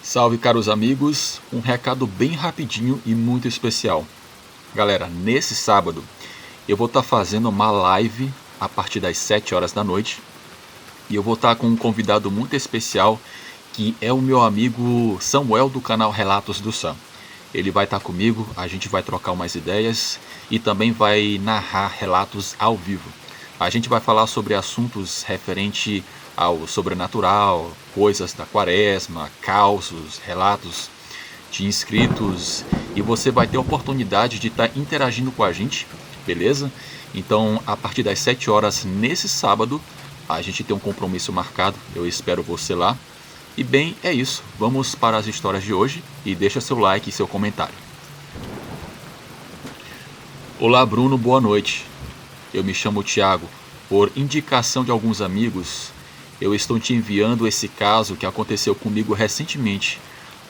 Salve, caros amigos, um recado bem rapidinho e muito especial. Galera, nesse sábado eu vou estar fazendo uma live a partir das 7 horas da noite e eu vou estar com um convidado muito especial que é o meu amigo Samuel do canal Relatos do Sam. Ele vai estar comigo, a gente vai trocar umas ideias e também vai narrar relatos ao vivo. A gente vai falar sobre assuntos referentes ao sobrenatural, coisas da quaresma, causos, relatos de inscritos, e você vai ter a oportunidade de estar interagindo com a gente, beleza? Então, a partir das 7 horas nesse sábado, a gente tem um compromisso marcado, eu espero você lá. E bem, é isso, vamos para as histórias de hoje e deixa seu like e seu comentário. Olá Bruno, boa noite. Eu me chamo Thiago. Por indicação de alguns amigos, eu estou te enviando esse caso que aconteceu comigo recentemente,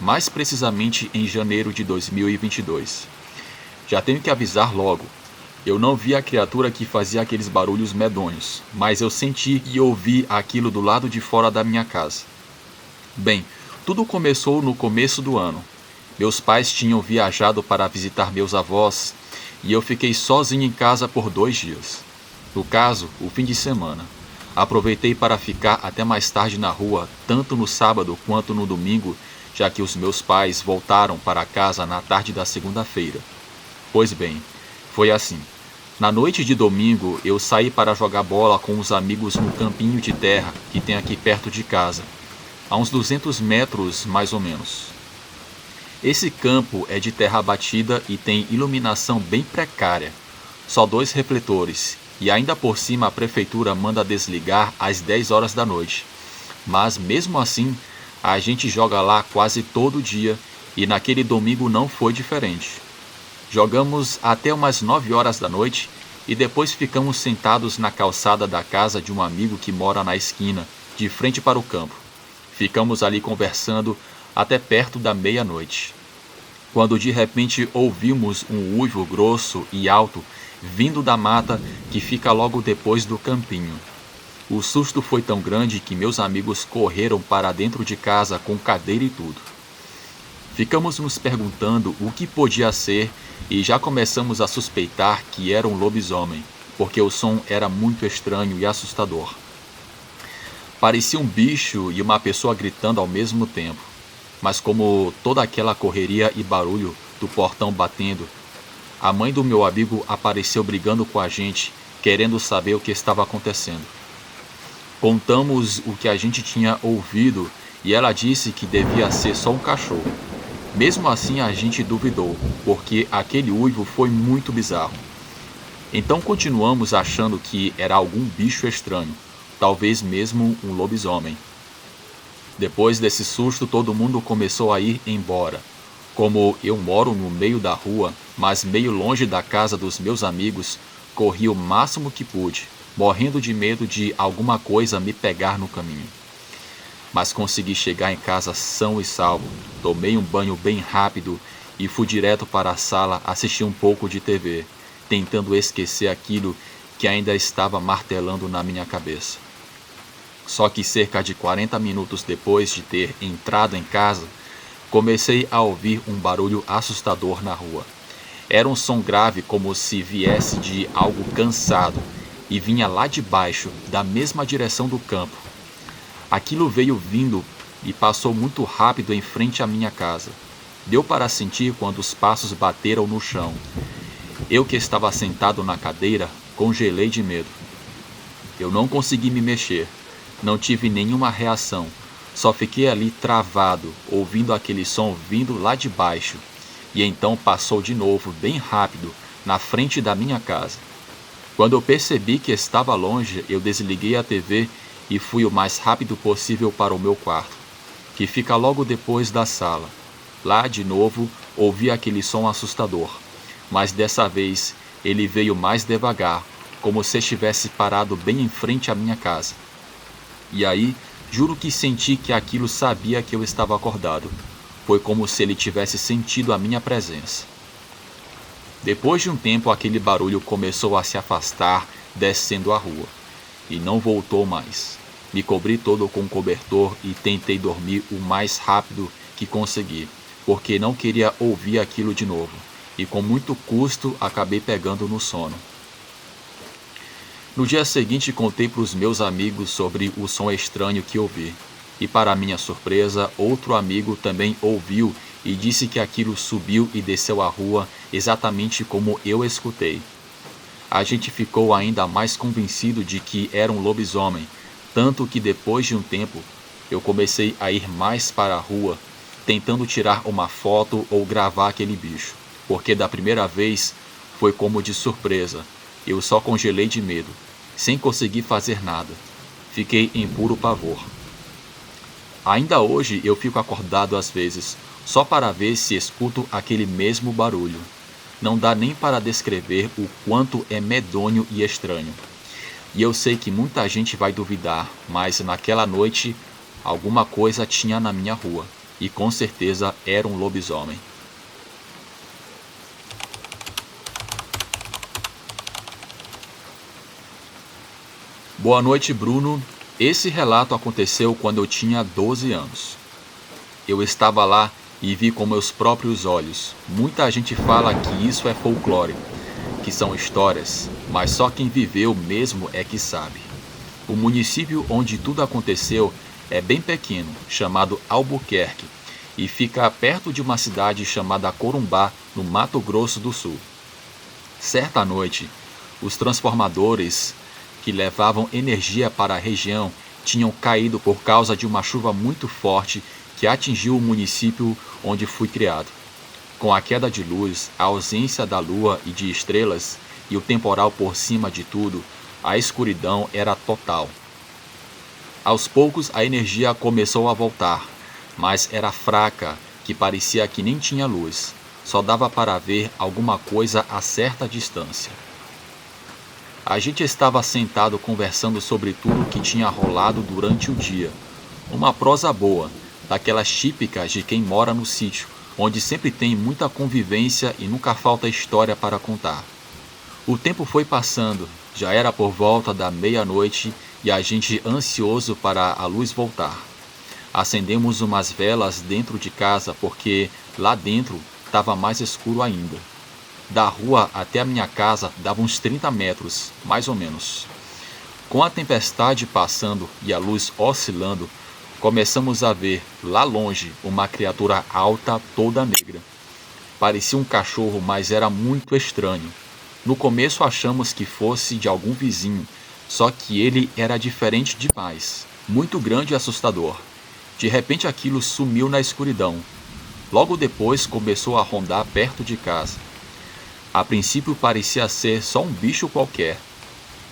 mais precisamente em janeiro de 2022. Já tenho que avisar logo, eu não vi a criatura que fazia aqueles barulhos medonhos, mas eu senti e ouvi aquilo do lado de fora da minha casa. Bem, tudo começou no começo do ano. Meus pais tinham viajado para visitar meus avós e eu fiquei sozinho em casa por 2 dias. No caso, o fim de semana. Aproveitei para ficar até mais tarde na rua, tanto no sábado quanto no domingo, já que os meus pais voltaram para casa na tarde da segunda-feira. Pois bem, foi assim. Na noite de domingo, eu saí para jogar bola com os amigos no campinho de terra que tem aqui perto de casa, a uns 200 metros mais ou menos. Esse campo é de terra batida e tem iluminação bem precária, só 2 refletores, e ainda por cima a prefeitura manda desligar às 10 horas da noite. Mas mesmo assim, a gente joga lá quase todo dia e naquele domingo não foi diferente. Jogamos até umas 9 horas da noite e depois ficamos sentados na calçada da casa de um amigo que mora na esquina, de frente para o campo. Ficamos ali conversando até perto da meia-noite, quando de repente ouvimos um uivo grosso e alto vindo da mata que fica logo depois do campinho. O susto foi tão grande que meus amigos correram para dentro de casa com cadeira e tudo. Ficamos nos perguntando o que podia ser e já começamos a suspeitar que era um lobisomem, porque o som era muito estranho e assustador. Parecia um bicho e uma pessoa gritando ao mesmo tempo, mas como toda aquela correria e barulho do portão batendo, a mãe do meu amigo apareceu brigando com a gente, querendo saber o que estava acontecendo. Contamos o que a gente tinha ouvido e ela disse que devia ser só um cachorro. Mesmo assim a gente duvidou, porque aquele uivo foi muito bizarro. Então continuamos achando que era algum bicho estranho, talvez mesmo um lobisomem. Depois desse susto todo mundo começou a ir embora. Como eu moro no meio da rua, mas meio longe da casa dos meus amigos, corri o máximo que pude, morrendo de medo de alguma coisa me pegar no caminho. Mas consegui chegar em casa são e salvo, tomei um banho bem rápido e fui direto para a sala assistir um pouco de TV, tentando esquecer aquilo que ainda estava martelando na minha cabeça. Só que cerca de 40 minutos depois de ter entrado em casa, comecei a ouvir um barulho assustador na rua. Era um som grave como se viesse de algo cansado e vinha lá de baixo, da mesma direção do campo. Aquilo veio vindo e passou muito rápido em frente à minha casa. Deu para sentir quando os passos bateram no chão. Eu que estava sentado na cadeira, congelei de medo. Eu não consegui me mexer, não tive nenhuma reação. Só fiquei ali travado, ouvindo aquele som vindo lá de baixo, e então passou de novo, bem rápido, na frente da minha casa. Quando eu percebi que estava longe, eu desliguei a TV e fui o mais rápido possível para o meu quarto, que fica logo depois da sala. Lá, de novo, ouvi aquele som assustador, mas dessa vez ele veio mais devagar, como se estivesse parado bem em frente à minha casa. E aí, juro que senti que aquilo sabia que eu estava acordado. Foi como se ele tivesse sentido a minha presença. Depois de um tempo, aquele barulho começou a se afastar, descendo a rua. E não voltou mais. Me cobri todo com um cobertor e tentei dormir o mais rápido que consegui, porque não queria ouvir aquilo de novo, e com muito custo acabei pegando no sono. No dia seguinte contei para os meus amigos sobre o som estranho que ouvi, e para minha surpresa, outro amigo também ouviu e disse que aquilo subiu e desceu a rua exatamente como eu escutei. A gente ficou ainda mais convencido de que era um lobisomem, tanto que depois de um tempo eu comecei a ir mais para a rua, tentando tirar uma foto ou gravar aquele bicho, porque da primeira vez foi como de surpresa. Eu só congelei de medo, sem conseguir fazer nada. Fiquei em puro pavor. Ainda hoje eu fico acordado às vezes, só para ver se escuto aquele mesmo barulho. Não dá nem para descrever o quanto é medonho e estranho. E eu sei que muita gente vai duvidar, mas naquela noite alguma coisa tinha na minha rua, e com certeza era um lobisomem. Boa noite, Bruno. Esse relato aconteceu quando eu tinha 12 anos. Eu estava lá e vi com meus próprios olhos. Muita gente fala que isso é folclore, que são histórias, mas só quem viveu mesmo é que sabe. O município onde tudo aconteceu é bem pequeno, chamado Albuquerque, e fica perto de uma cidade chamada Corumbá, no Mato Grosso do Sul. Certa noite, os transformadores que levavam energia para a região tinham caído por causa de uma chuva muito forte que atingiu o município onde fui criado. Com a queda de luz, a ausência da lua e de estrelas e o temporal por cima de tudo, a escuridão era total. Aos poucos a energia começou a voltar, mas era fraca, que parecia que nem tinha luz. Só dava para ver alguma coisa a certa distância. A gente estava sentado conversando sobre tudo que tinha rolado durante o dia. Uma prosa boa, daquelas típicas de quem mora no sítio, onde sempre tem muita convivência e nunca falta história para contar. O tempo foi passando, já era por volta da meia-noite e a gente ansioso para a luz voltar. Acendemos umas velas dentro de casa porque lá dentro estava mais escuro ainda. Da rua até a minha casa dava uns 30 metros, mais ou menos. Com a tempestade passando e a luz oscilando, começamos a ver, lá longe, uma criatura alta, toda negra. Parecia um cachorro, mas era muito estranho. No começo achamos que fosse de algum vizinho, só que ele era diferente demais, muito grande e assustador. De repente aquilo sumiu na escuridão. Logo depois começou a rondar perto de casa. A princípio parecia ser só um bicho qualquer,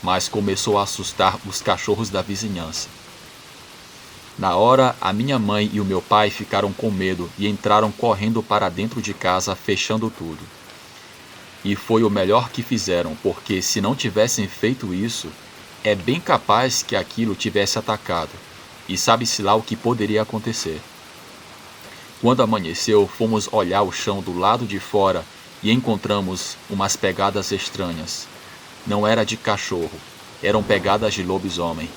mas começou a assustar os cachorros da vizinhança. Na hora, a minha mãe e o meu pai ficaram com medo e entraram correndo para dentro de casa, fechando tudo. E foi o melhor que fizeram, porque se não tivessem feito isso, é bem capaz que aquilo tivesse atacado, e sabe-se lá o que poderia acontecer. Quando amanheceu, fomos olhar o chão do lado de fora e encontramos umas pegadas estranhas. Não era de cachorro, eram pegadas de lobisomem.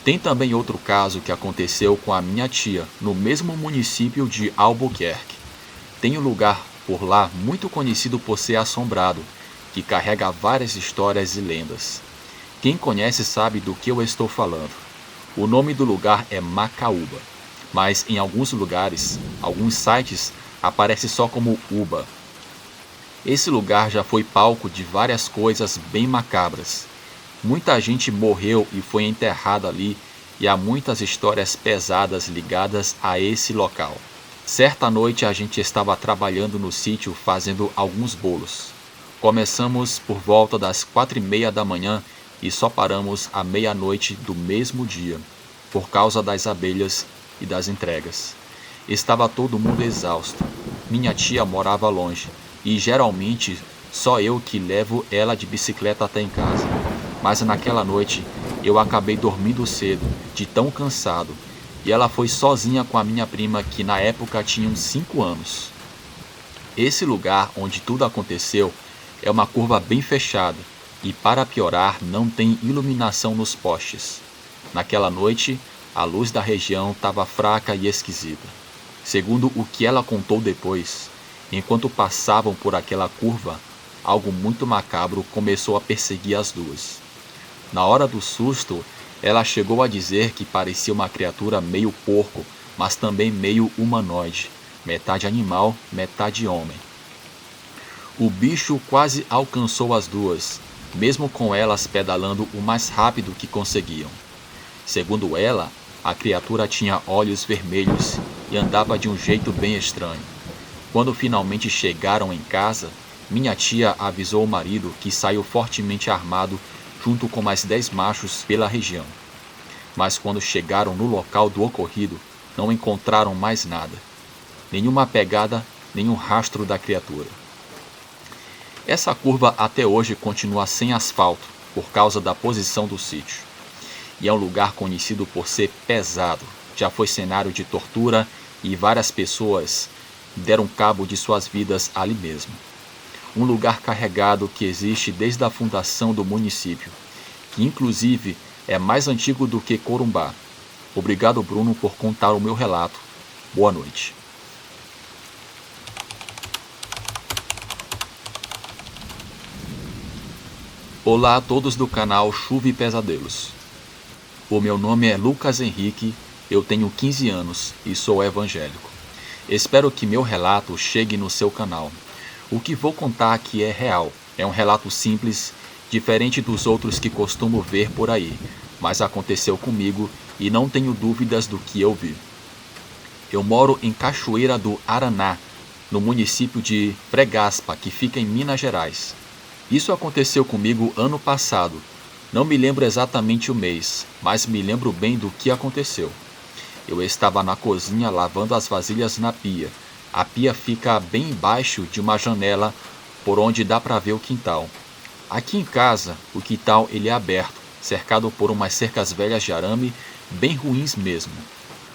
Tem também outro caso que aconteceu com a minha tia, no mesmo município de Albuquerque. Tem um lugar por lá muito conhecido por ser assombrado, que carrega várias histórias e lendas. Quem conhece sabe do que eu estou falando. O nome do lugar é Macaúba, mas em alguns lugares, alguns sites, aparece só como Uba. Esse lugar já foi palco de várias coisas bem macabras. Muita gente morreu e foi enterrada ali, e há muitas histórias pesadas ligadas a esse local. Certa noite a gente estava trabalhando no sítio fazendo alguns bolos. Começamos por volta das 4:30 da manhã e só paramos à meia-noite do mesmo dia, por causa das abelhas e das entregas. Estava todo mundo exausto. Minha tia morava longe e geralmente só eu que levo ela de bicicleta até em casa. Mas naquela noite eu acabei dormindo cedo, de tão cansado, e ela foi sozinha com a minha prima que na época tinha uns 5 anos. Esse lugar onde tudo aconteceu é uma curva bem fechada e, para piorar, não tem iluminação nos postes. Naquela noite, a luz da região estava fraca e esquisita. Segundo o que ela contou depois, enquanto passavam por aquela curva, algo muito macabro começou a perseguir as duas. Na hora do susto, ela chegou a dizer que parecia uma criatura meio porco, mas também meio humanoide, metade animal, metade homem. O bicho quase alcançou as duas, mesmo com elas pedalando o mais rápido que conseguiam. Segundo ela, a criatura tinha olhos vermelhos e andava de um jeito bem estranho. Quando finalmente chegaram em casa, minha tia avisou o marido, que saiu fortemente armado junto com mais 10 machos pela região. Mas quando chegaram no local do ocorrido, não encontraram mais nada. Nenhuma pegada, nenhum rastro da criatura. Essa curva até hoje continua sem asfalto, por causa da posição do sítio. E é um lugar conhecido por ser pesado. Já foi cenário de tortura e várias pessoas deram cabo de suas vidas ali mesmo. Um lugar carregado que existe desde a fundação do município, que inclusive é mais antigo do que Corumbá. Obrigado, Bruno, por contar o meu relato. Boa noite. Olá a todos do canal Chuva e Pesadelos. O meu nome é Lucas Henrique, eu tenho 15 anos e sou evangélico. Espero que meu relato chegue no seu canal. O que vou contar aqui é real, é um relato simples, diferente dos outros que costumo ver por aí, mas aconteceu comigo e não tenho dúvidas do que eu vi. Eu moro em Cachoeira do Araná, no município de Pregaspa, que fica em Minas Gerais. Isso aconteceu comigo ano passado. Não me lembro exatamente o mês, mas me lembro bem do que aconteceu. Eu estava na cozinha lavando as vasilhas na pia. A pia fica bem embaixo de uma janela por onde dá para ver o quintal. Aqui em casa, o quintal ele é aberto, cercado por umas cercas velhas de arame, bem ruins mesmo.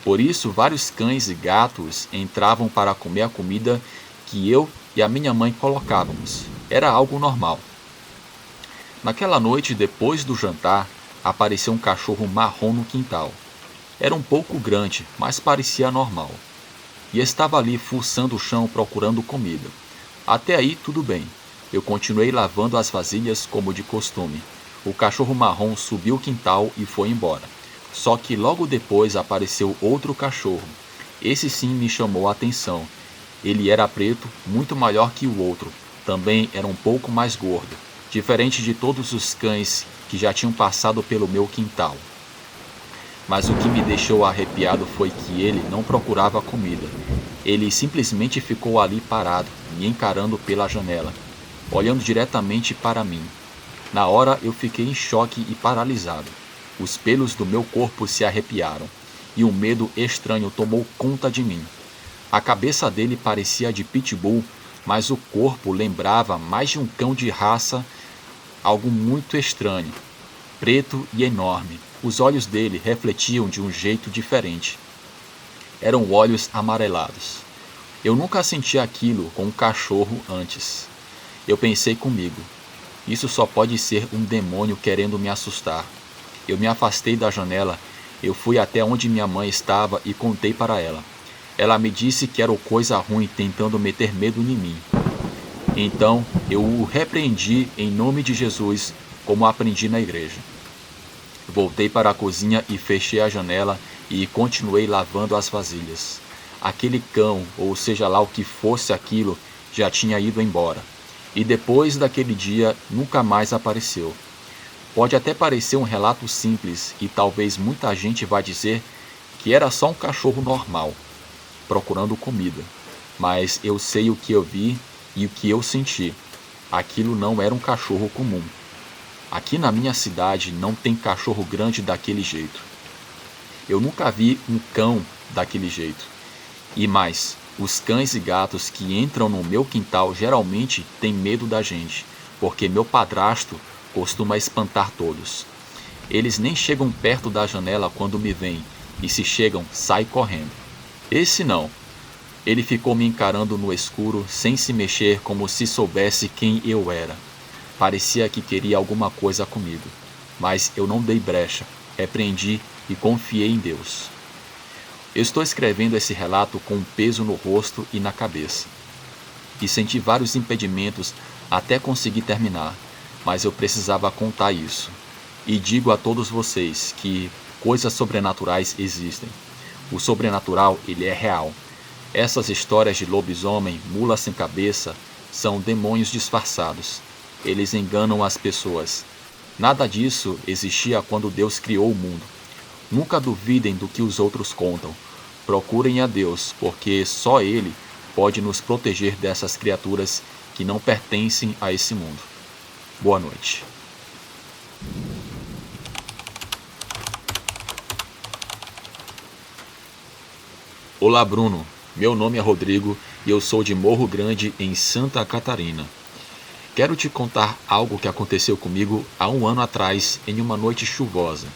Por isso, vários cães e gatos entravam para comer a comida que eu e a minha mãe colocávamos. Era algo normal. Naquela noite, depois do jantar, apareceu um cachorro marrom no quintal. Era um pouco grande, mas parecia normal. E estava ali fuçando o chão procurando comida. Até aí tudo bem. Eu continuei lavando as vasilhas como de costume. O cachorro marrom subiu o quintal e foi embora. Só que logo depois apareceu outro cachorro. Esse sim me chamou a atenção. Ele era preto, muito maior que o outro. Também era um pouco mais gordo, diferente de todos os cães que já tinham passado pelo meu quintal. Mas o que me deixou arrepiado foi que ele não procurava comida. Ele simplesmente ficou ali parado, me encarando pela janela, olhando diretamente para mim. Na hora eu fiquei em choque e paralisado. Os pelos do meu corpo se arrepiaram e um medo estranho tomou conta de mim. A cabeça dele parecia de pitbull, mas o corpo lembrava mais de um cão de raça, algo muito estranho, preto e enorme. Os olhos dele refletiam de um jeito diferente. Eram olhos amarelados. Eu nunca senti aquilo com um cachorro antes. Eu pensei comigo, isso só pode ser um demônio querendo me assustar. Eu me afastei da janela, eu fui até onde minha mãe estava e contei para ela. Ela me disse que era coisa ruim tentando meter medo em mim. Então eu o repreendi em nome de Jesus, como aprendi na igreja. Voltei para a cozinha e fechei a janela e continuei lavando as vasilhas. Aquele cão, ou seja lá o que fosse aquilo, já tinha ido embora. E depois daquele dia nunca mais apareceu. Pode até parecer um relato simples e talvez muita gente vá dizer que era só um cachorro normal, procurando comida. Mas eu sei o que eu vi e o que eu senti. Aquilo não era um cachorro comum. Aqui na minha cidade não tem cachorro grande daquele jeito. Eu nunca vi um cão daquele jeito. E mais, os cães e gatos que entram no meu quintal geralmente têm medo da gente, porque meu padrasto costuma espantar todos. Eles nem chegam perto da janela quando me veem, e se chegam, sai correndo. Esse não. Ele ficou me encarando no escuro, sem se mexer, como se soubesse quem eu era. Parecia que queria alguma coisa comigo, mas eu não dei brecha, repreendi e confiei em Deus. Eu estou escrevendo esse relato com um peso no rosto e na cabeça. E senti vários impedimentos até conseguir terminar, mas eu precisava contar isso. E digo a todos vocês que coisas sobrenaturais existem. O sobrenatural, ele é real. Essas histórias de lobisomem, mula sem cabeça, são demônios disfarçados. Eles enganam as pessoas. Nada disso existia quando Deus criou o mundo. Nunca duvidem do que os outros contam. Procurem a Deus, porque só Ele pode nos proteger dessas criaturas que não pertencem a esse mundo. Boa noite. Olá, Bruno. Meu nome é Rodrigo e eu sou de Morro Grande, em Santa Catarina. Quero te contar algo que aconteceu comigo há um ano atrás, em uma noite chuvosa.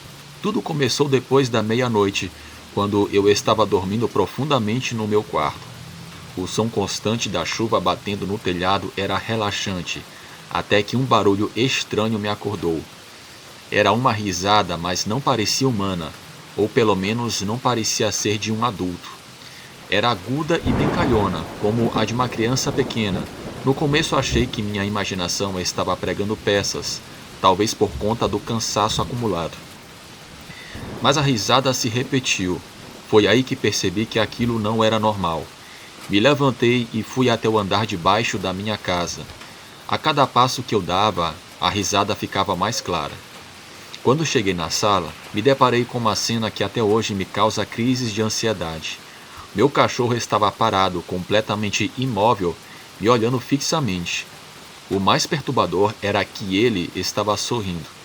Tudo começou depois da meia-noite, quando eu estava dormindo profundamente no meu quarto. O som constante da chuva batendo no telhado era relaxante, até que um barulho estranho me acordou. Era uma risada, mas não parecia humana, ou pelo menos não parecia ser de um adulto. Era aguda e brincalhona, como a de uma criança pequena. No começo achei que minha imaginação estava pregando peças, talvez por conta do cansaço acumulado. Mas a risada se repetiu. Foi aí que percebi que aquilo não era normal. Me levantei e fui até o andar de baixo da minha casa. A cada passo que eu dava, a risada ficava mais clara. Quando cheguei na sala, me deparei com uma cena que até hoje me causa crises de ansiedade. Meu cachorro estava parado, completamente imóvel, me olhando fixamente. O mais perturbador era que ele estava sorrindo.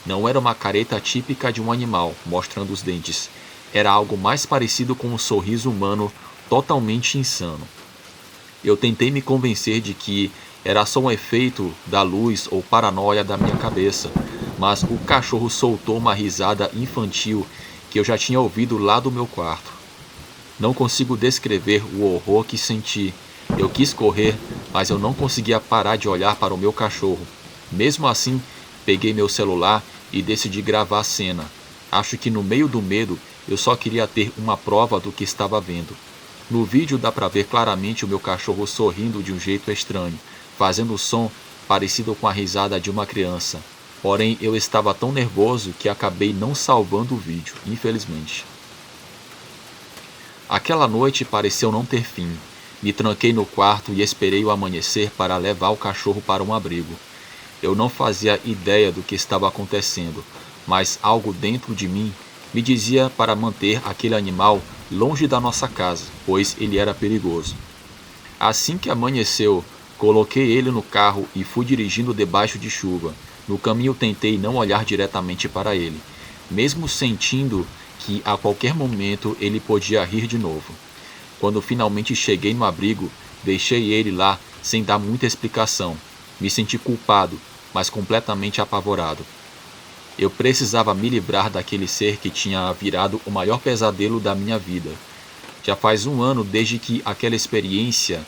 Não era uma careta típica de um animal, mostrando os dentes. Era algo mais parecido com um sorriso humano totalmente insano. Eu tentei me convencer de que era só um efeito da luz ou paranoia da minha cabeça, mas o cachorro soltou uma risada infantil que eu já tinha ouvido lá do meu quarto. Não consigo descrever o horror que senti. Eu quis correr, mas eu não conseguia parar de olhar para o meu cachorro. Mesmo assim, peguei meu celular e decidi gravar a cena. Acho que no meio do medo, eu só queria ter uma prova do que estava vendo. No vídeo dá para ver claramente o meu cachorro sorrindo de um jeito estranho, fazendo som parecido com a risada de uma criança. Porém, eu estava tão nervoso que acabei não salvando o vídeo, infelizmente. Aquela noite pareceu não ter fim. Me tranquei no quarto e esperei o amanhecer para levar o cachorro para um abrigo. Eu não fazia ideia do que estava acontecendo, mas algo dentro de mim me dizia para manter aquele animal longe da nossa casa, pois ele era perigoso. Assim que amanheceu, coloquei ele no carro e fui dirigindo debaixo de chuva. No caminho tentei não olhar diretamente para ele, mesmo sentindo que a qualquer momento ele podia rir de novo. Quando finalmente cheguei no abrigo, deixei ele lá sem dar muita explicação. Me senti culpado, mas completamente apavorado. Eu precisava me livrar daquele ser que tinha virado o maior pesadelo da minha vida. Já faz um ano desde que aquela experiência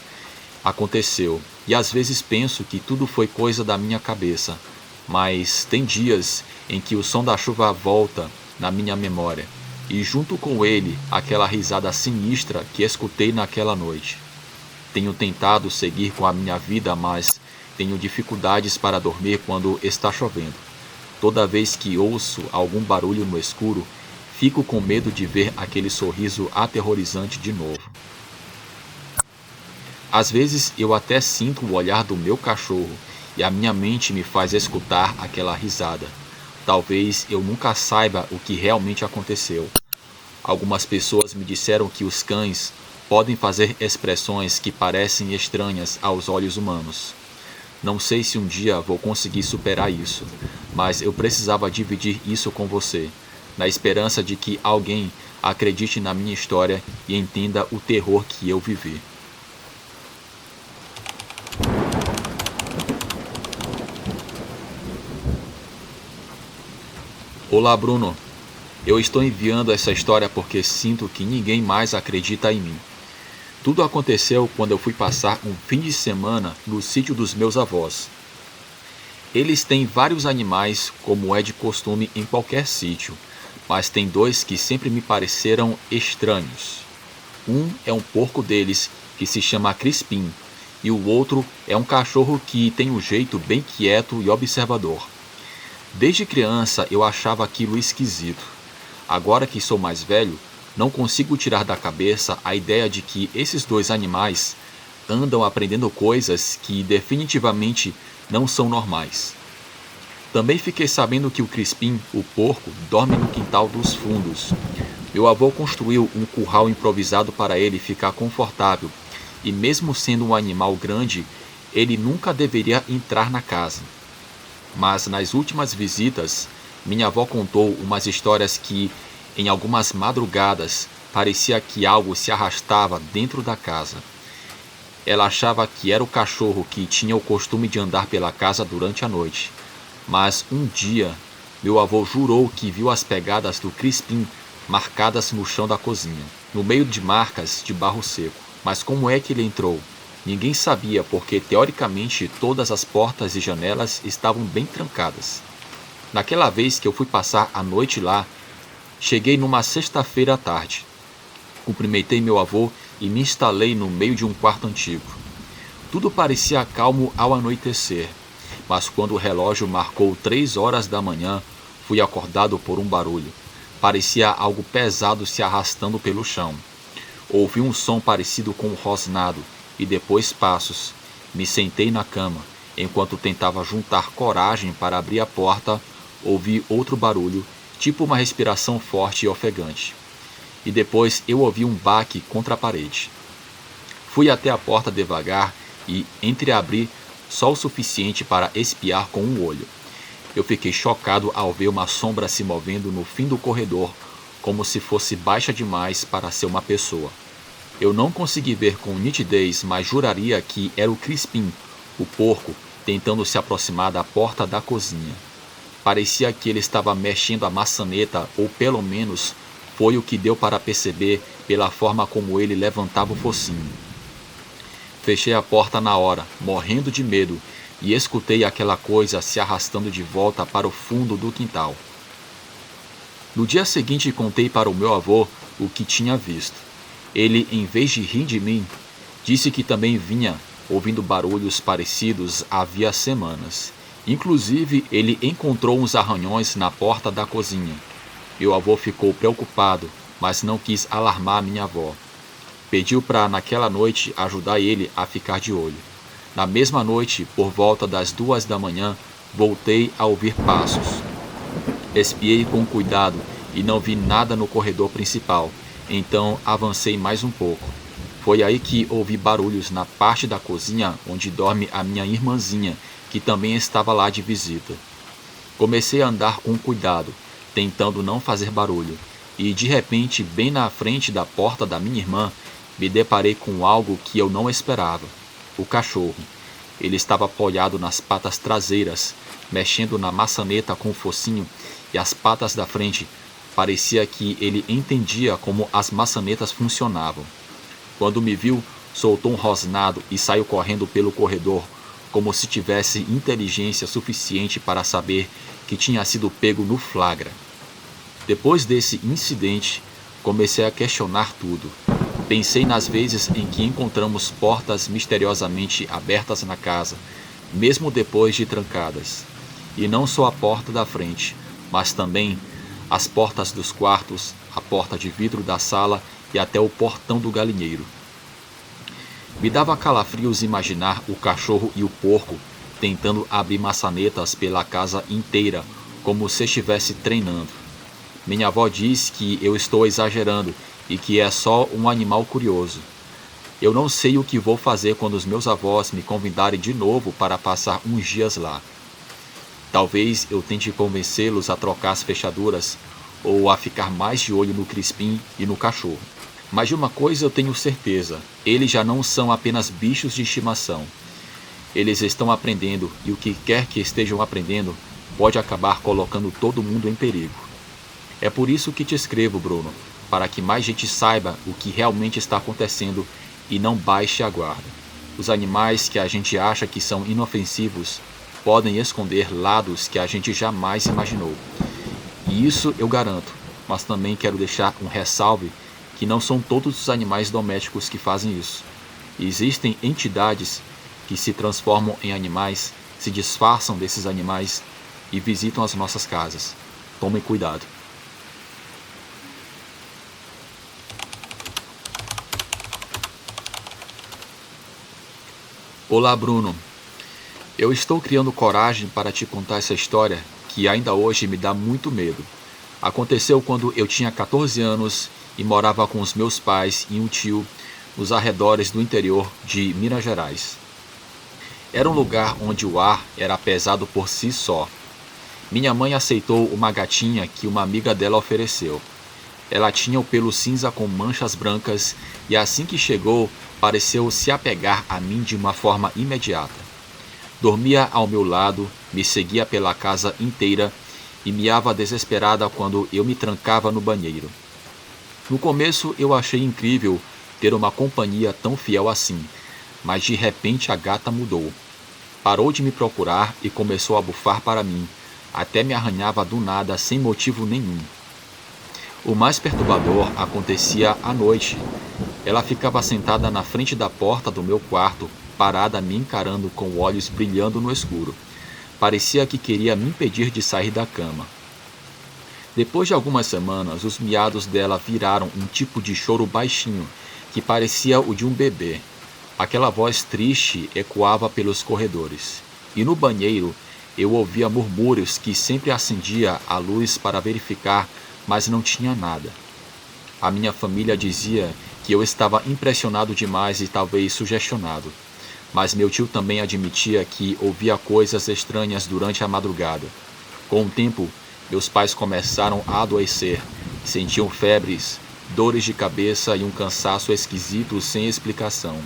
aconteceu, e às vezes penso que tudo foi coisa da minha cabeça, mas tem dias em que o som da chuva volta na minha memória, e junto com ele aquela risada sinistra que escutei naquela noite. Tenho tentado seguir com a minha vida, mas tenho dificuldades para dormir quando está chovendo. Toda vez que ouço algum barulho no escuro, fico com medo de ver aquele sorriso aterrorizante de novo. Às vezes eu até sinto o olhar do meu cachorro e a minha mente me faz escutar aquela risada. Talvez eu nunca saiba o que realmente aconteceu. Algumas pessoas me disseram que os cães podem fazer expressões que parecem estranhas aos olhos humanos. Não sei se um dia vou conseguir superar isso, mas eu precisava dividir isso com você, na esperança de que alguém acredite na minha história e entenda o terror que eu vivi. Olá, Bruno. Eu estou enviando essa história porque sinto que ninguém mais acredita em mim. Tudo aconteceu quando eu fui passar um fim de semana no sítio dos meus avós. Eles têm vários animais, como é de costume em qualquer sítio, mas tem dois que sempre me pareceram estranhos. Um é um porco deles, que se chama Crispim, e o outro é um cachorro que tem um jeito bem quieto e observador. Desde criança eu achava aquilo esquisito. Agora que sou mais velho, não consigo tirar da cabeça a ideia de que esses dois animais andam aprendendo coisas que definitivamente não são normais. Também fiquei sabendo que o Crispim, o porco, dorme no quintal dos fundos. Meu avô construiu um curral improvisado para ele ficar confortável, e mesmo sendo um animal grande, ele nunca deveria entrar na casa. Mas nas últimas visitas, minha avó contou umas histórias que, em algumas madrugadas, parecia que algo se arrastava dentro da casa. Ela achava que era o cachorro que tinha o costume de andar pela casa durante a noite. Mas um dia, meu avô jurou que viu as pegadas do Crispim marcadas no chão da cozinha, no meio de marcas de barro seco. Mas como é que ele entrou? Ninguém sabia, porque teoricamente todas as portas e janelas estavam bem trancadas. Naquela vez que eu fui passar a noite lá, cheguei numa sexta-feira à tarde. Cumprimentei meu avô e me instalei no meio de um quarto antigo. Tudo parecia calmo ao anoitecer, mas quando o relógio marcou 3 horas da manhã, fui acordado por um barulho. Parecia algo pesado se arrastando pelo chão. Ouvi um som parecido com um rosnado e depois passos. Me sentei na cama. Enquanto tentava juntar coragem para abrir a porta, ouvi outro barulho, tipo uma respiração forte e ofegante. E depois eu ouvi um baque contra a parede. Fui até a porta devagar e entreabri só o suficiente para espiar com um olho. Eu fiquei chocado ao ver uma sombra se movendo no fim do corredor, como se fosse baixa demais para ser uma pessoa. Eu não consegui ver com nitidez, mas juraria que era o Crispim, o porco, tentando se aproximar da porta da cozinha. Parecia que ele estava mexendo a maçaneta, ou pelo menos foi o que deu para perceber pela forma como ele levantava o focinho. Fechei a porta na hora, morrendo de medo, e escutei aquela coisa se arrastando de volta para o fundo do quintal. No dia seguinte contei para o meu avô o que tinha visto. Ele, em vez de rir de mim, disse que também vinha ouvindo barulhos parecidos havia semanas. Inclusive, ele encontrou uns arranhões na porta da cozinha. Meu avô ficou preocupado, mas não quis alarmar minha avó. Pediu para, naquela noite, ajudar ele a ficar de olho. Na mesma noite, por volta das 2 da manhã, voltei a ouvir passos. Espiei com cuidado e não vi nada no corredor principal, então avancei mais um pouco. Foi aí que ouvi barulhos na parte da cozinha onde dorme a minha irmãzinha, que também estava lá de visita. Comecei a andar com cuidado, tentando não fazer barulho, e de repente, bem na frente da porta da minha irmã, me deparei com algo que eu não esperava. O cachorro. Ele estava apoiado nas patas traseiras, mexendo na maçaneta com o focinho, e as patas da frente. Parecia que ele entendia como as maçanetas funcionavam. Quando me viu, soltou um rosnado e saiu correndo pelo corredor, como se tivesse inteligência suficiente para saber que tinha sido pego no flagra. Depois desse incidente, comecei a questionar tudo. Pensei nas vezes em que encontramos portas misteriosamente abertas na casa, mesmo depois de trancadas. E não só a porta da frente, mas também as portas dos quartos, a porta de vidro da sala e até o portão do galinheiro. Me dava calafrios imaginar o cachorro e o porco tentando abrir maçanetas pela casa inteira, como se estivesse treinando. Minha avó diz que eu estou exagerando e que é só um animal curioso. Eu não sei o que vou fazer quando os meus avós me convidarem de novo para passar uns dias lá. Talvez eu tente convencê-los a trocar as fechaduras ou a ficar mais de olho no Crispim e no cachorro. Mas de uma coisa eu tenho certeza, eles já não são apenas bichos de estimação. Eles estão aprendendo e o que quer que estejam aprendendo pode acabar colocando todo mundo em perigo. É por isso que te escrevo, Bruno, para que mais gente saiba o que realmente está acontecendo e não baixe a guarda. Os animais que a gente acha que são inofensivos podem esconder lados que a gente jamais imaginou. E isso eu garanto, mas também quero deixar um ressalve que não são todos os animais domésticos que fazem isso. Existem entidades que se transformam em animais, se disfarçam desses animais e visitam as nossas casas. Tomem cuidado. Olá, Bruno. Eu estou criando coragem para te contar essa história que ainda hoje me dá muito medo. Aconteceu quando eu tinha 14 anos e morava com os meus pais e um tio nos arredores do interior de Minas Gerais. Era um lugar onde o ar era pesado por si só. Minha mãe aceitou uma gatinha que uma amiga dela ofereceu. Ela tinha o pelo cinza com manchas brancas e assim que chegou, pareceu se apegar a mim de uma forma imediata. Dormia ao meu lado, me seguia pela casa inteira e miava desesperada quando eu me trancava no banheiro. No começo eu achei incrível ter uma companhia tão fiel assim, mas de repente a gata mudou. Parou de me procurar e começou a bufar para mim, até me arranhava do nada sem motivo nenhum. O mais perturbador acontecia à noite. Ela ficava sentada na frente da porta do meu quarto, parada me encarando com olhos brilhando no escuro. Parecia que queria me impedir de sair da cama. Depois de algumas semanas, os miados dela viraram um tipo de choro baixinho, que parecia o de um bebê. Aquela voz triste ecoava pelos corredores. E no banheiro, eu ouvia murmúrios que sempre acendia a luz para verificar, mas não tinha nada. A minha família dizia que eu estava impressionado demais e talvez sugestionado. Mas meu tio também admitia que ouvia coisas estranhas durante a madrugada. Com o tempo, meus pais começaram a adoecer, sentiam febres, dores de cabeça e um cansaço esquisito sem explicação.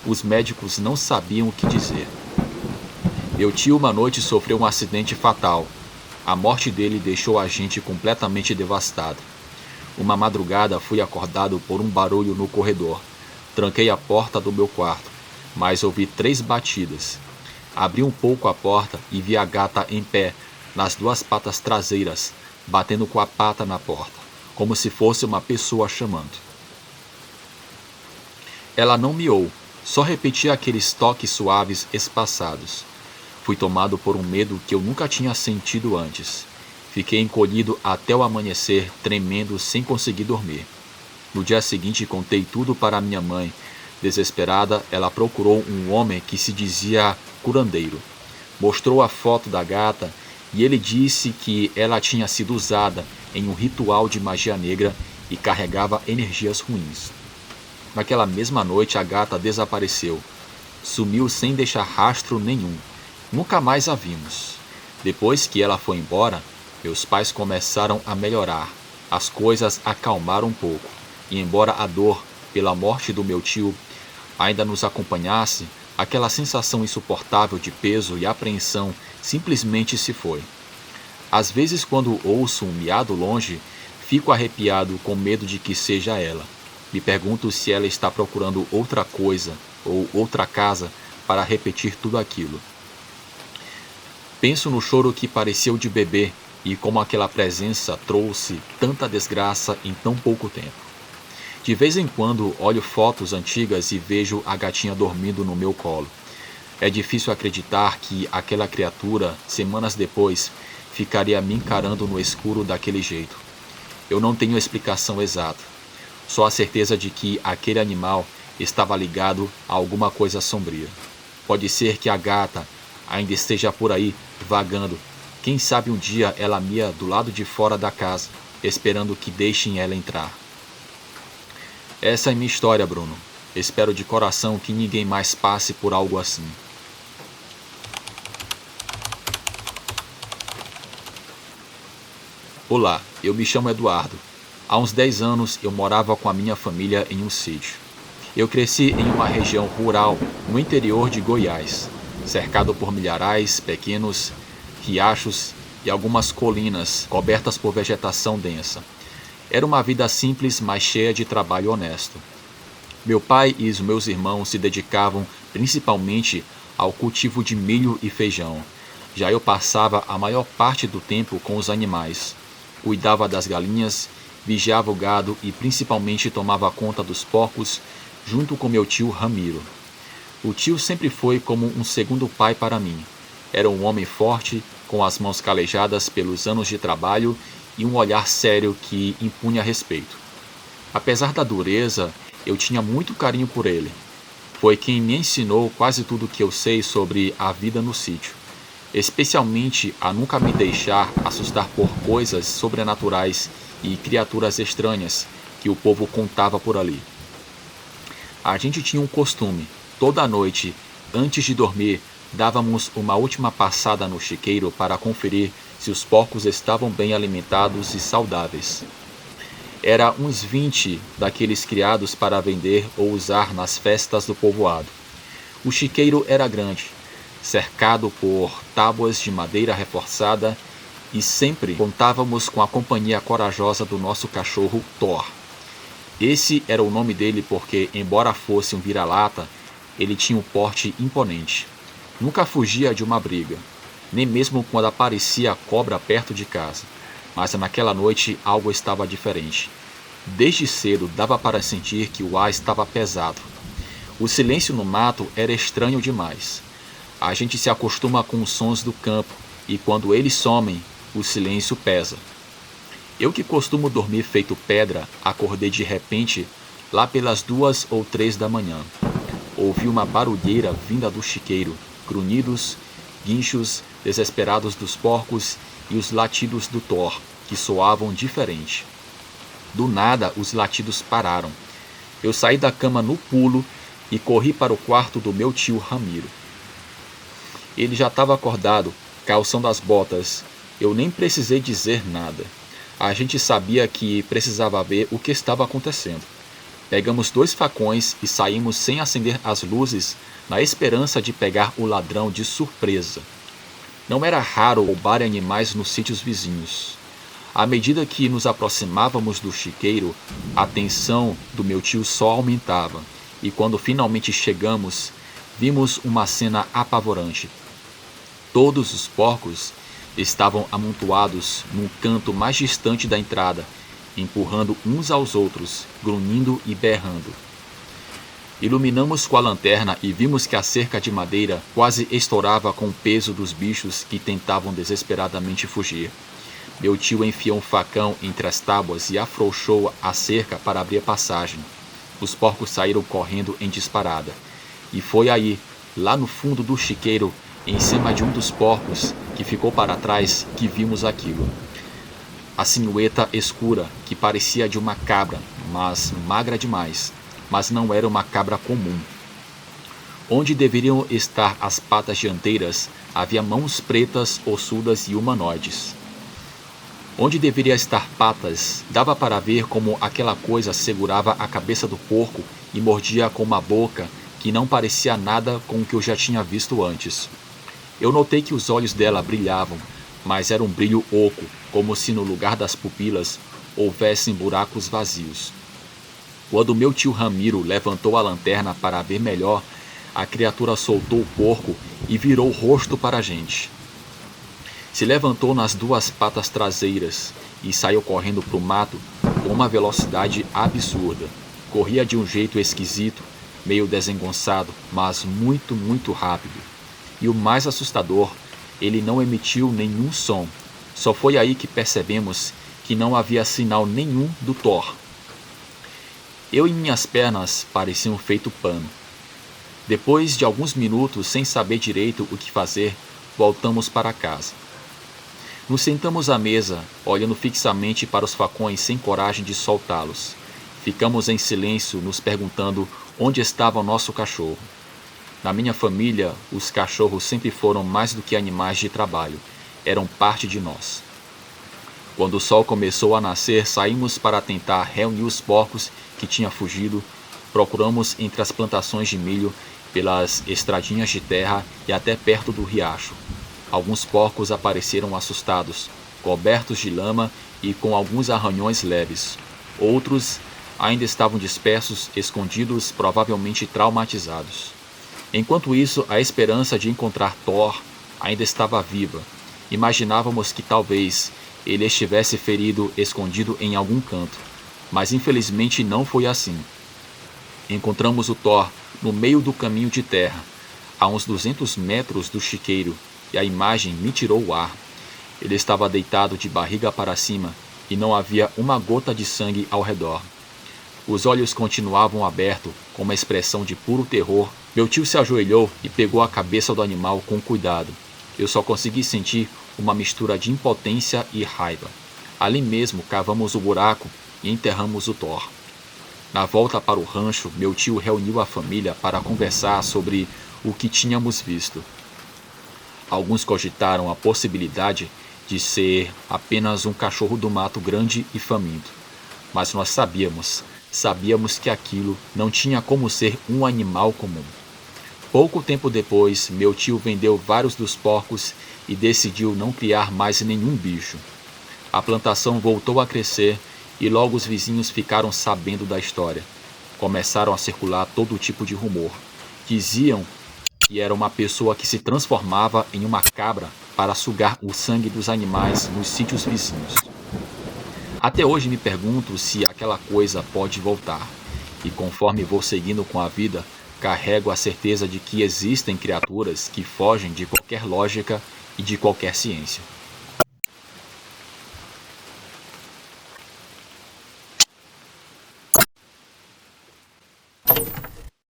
Os médicos não sabiam o que dizer. Meu tio uma noite sofreu um acidente fatal. A morte dele deixou a gente completamente devastado. Uma madrugada fui acordado por um barulho no corredor. Tranquei a porta do meu quarto, mas ouvi 3 batidas. Abri um pouco a porta e vi a gata em pé, nas 2 patas traseiras, batendo com a pata na porta, como se fosse uma pessoa chamando. Ela não miou, só repetia aqueles toques suaves espaçados. Fui tomado por um medo que eu nunca tinha sentido antes. Fiquei encolhido até o amanhecer, tremendo sem conseguir dormir. No dia seguinte contei tudo para minha mãe. Desesperada, ela procurou um homem que se dizia curandeiro. Mostrou a foto da gata e ele disse que ela tinha sido usada em um ritual de magia negra e carregava energias ruins. Naquela mesma noite a gata desapareceu. Sumiu sem deixar rastro nenhum. Nunca mais a vimos. Depois que ela foi embora, meus pais começaram a melhorar. As coisas acalmaram um pouco. E embora a dor pela morte do meu tio ainda nos acompanhasse, aquela sensação insuportável de peso e apreensão simplesmente se foi. Às vezes, quando ouço um miado longe, fico arrepiado com medo de que seja ela. Me pergunto se ela está procurando outra coisa ou outra casa para repetir tudo aquilo. Penso no choro que parecia o de bebê e como aquela presença trouxe tanta desgraça em tão pouco tempo. De vez em quando olho fotos antigas e vejo a gatinha dormindo no meu colo. É difícil acreditar que aquela criatura, semanas depois, ficaria me encarando no escuro daquele jeito. Eu não tenho explicação exata, só a certeza de que aquele animal estava ligado a alguma coisa sombria. Pode ser que a gata ainda esteja por aí, vagando. Quem sabe um dia ela mia do lado de fora da casa, esperando que deixem ela entrar. Essa é minha história, Bruno. Espero de coração que ninguém mais passe por algo assim. Olá, eu me chamo Eduardo. Há uns 10 anos eu morava com a minha família em um sítio. Eu cresci em uma região rural no interior de Goiás, cercado por milharais pequenos, riachos e algumas colinas cobertas por vegetação densa. Era uma vida simples, mas cheia de trabalho honesto. Meu pai e os meus irmãos se dedicavam principalmente ao cultivo de milho e feijão. Já eu passava a maior parte do tempo com os animais. cuidava das galinhas, vigiava o gado e principalmente tomava conta dos porcos, junto com meu tio Ramiro. O tio sempre foi como um segundo pai para mim. Era um homem forte, com as mãos calejadas pelos anos de trabalho e um olhar sério que impunha respeito. Apesar da dureza, eu tinha muito carinho por ele. Foi quem me ensinou quase tudo o que eu sei sobre a vida no sítio, especialmente a nunca me deixar assustar por coisas sobrenaturais e criaturas estranhas que o povo contava por ali. A gente tinha um costume: toda noite, antes de dormir, dávamos uma última passada no chiqueiro para conferir se os porcos estavam bem alimentados e saudáveis. Era uns 20 daqueles criados para vender ou usar nas festas do povoado. O chiqueiro era grande, cercado por tábuas de madeira reforçada, e sempre contávamos com a companhia corajosa do nosso cachorro Thor. Esse era o nome dele porque, embora fosse um vira-lata, ele tinha um porte imponente. Nunca fugia de uma briga, nem mesmo quando aparecia cobra perto de casa. Mas naquela noite algo estava diferente. Desde cedo dava para sentir que o ar estava pesado. O silêncio no mato era estranho demais. A gente se acostuma com os sons do campo e quando eles somem, o silêncio pesa. Eu que costumo dormir feito pedra, acordei de repente lá pelas 2 ou 3 da manhã. Ouvi uma barulheira vinda do chiqueiro, grunhidos, guinchos desesperados dos porcos e os latidos do Thor, que soavam diferente. Do nada, os latidos pararam. Eu saí da cama no pulo e corri para o quarto do meu tio Ramiro. Ele já estava acordado, calçando as botas. Eu nem precisei dizer nada. A gente sabia que precisava ver o que estava acontecendo. Pegamos 2 facões e saímos sem acender as luzes, na esperança de pegar o ladrão de surpresa. Não era raro roubar animais nos sítios vizinhos. À medida que nos aproximávamos do chiqueiro, a tensão do meu tio só aumentava, e quando finalmente chegamos, vimos uma cena apavorante. Todos os porcos estavam amontoados num canto mais distante da entrada, empurrando uns aos outros, grunhindo e berrando. Iluminamos com a lanterna e vimos que a cerca de madeira quase estourava com o peso dos bichos que tentavam desesperadamente fugir. Meu tio enfiou um facão entre as tábuas e afrouxou a cerca para abrir a passagem. Os porcos saíram correndo em disparada. E foi aí, lá no fundo do chiqueiro, em cima de um dos porcos que ficou para trás, que vimos aquilo. A silhueta escura, que parecia de uma cabra, mas magra demais. Mas não era uma cabra comum. Onde deveriam estar as patas dianteiras, havia mãos pretas, ossudas e humanoides. Onde deveria estar patas, dava para ver como aquela coisa segurava a cabeça do porco e mordia com uma boca que não parecia nada com o que eu já tinha visto antes. Eu notei que os olhos dela brilhavam, mas era um brilho oco, como se no lugar das pupilas houvessem buracos vazios. Quando meu tio Ramiro levantou a lanterna para ver melhor, a criatura soltou o porco e virou o rosto para a gente. Se levantou nas 2 patas traseiras e saiu correndo para o mato com uma velocidade absurda. Corria de um jeito esquisito, meio desengonçado, mas muito, muito rápido. E o mais assustador, ele não emitiu nenhum som. Só foi aí que percebemos que não havia sinal nenhum do Thor. Eu e minhas pernas pareciam feito pano. Depois de alguns minutos, sem saber direito o que fazer, voltamos para casa. Nos sentamos à mesa, olhando fixamente para os facões sem coragem de soltá-los. Ficamos em silêncio, nos perguntando onde estava o nosso cachorro. Na minha família, os cachorros sempre foram mais do que animais de trabalho. Eram parte de nós. Quando o sol começou a nascer, saímos para tentar reunir os porcos que tinham fugido. Procuramos entre as plantações de milho, pelas estradinhas de terra e até perto do riacho. Alguns porcos apareceram assustados, cobertos de lama e com alguns arranhões leves. Outros ainda estavam dispersos, escondidos, provavelmente traumatizados. Enquanto isso, a esperança de encontrar Thor ainda estava viva. Imaginávamos que talvez ele estivesse ferido, escondido em algum canto. Mas infelizmente não foi assim. Encontramos o Thor no meio do caminho de terra, a uns 200 metros do chiqueiro, e a imagem me tirou o ar. Ele estava deitado de barriga para cima e não havia uma gota de sangue ao redor. Os olhos continuavam abertos, com uma expressão de puro terror. Meu tio se ajoelhou e pegou a cabeça do animal com cuidado. Eu só consegui sentir uma mistura de impotência e raiva. Ali mesmo cavamos o buraco e enterramos o Thor. Na volta para o rancho, meu tio reuniu a família para conversar sobre o que tínhamos visto. Alguns cogitaram a possibilidade de ser apenas um cachorro do mato grande e faminto. Mas nós sabíamos que aquilo não tinha como ser um animal comum. Pouco tempo depois, meu tio vendeu vários dos porcos e decidiu não criar mais nenhum bicho. A plantação voltou a crescer e logo os vizinhos ficaram sabendo da história. Começaram a circular todo tipo de rumor. Diziam que era uma pessoa que se transformava em uma cabra para sugar o sangue dos animais nos sítios vizinhos. Até hoje me pergunto se aquela coisa pode voltar, e conforme vou seguindo com a vida, carrego a certeza de que existem criaturas que fogem de qualquer lógica e de qualquer ciência.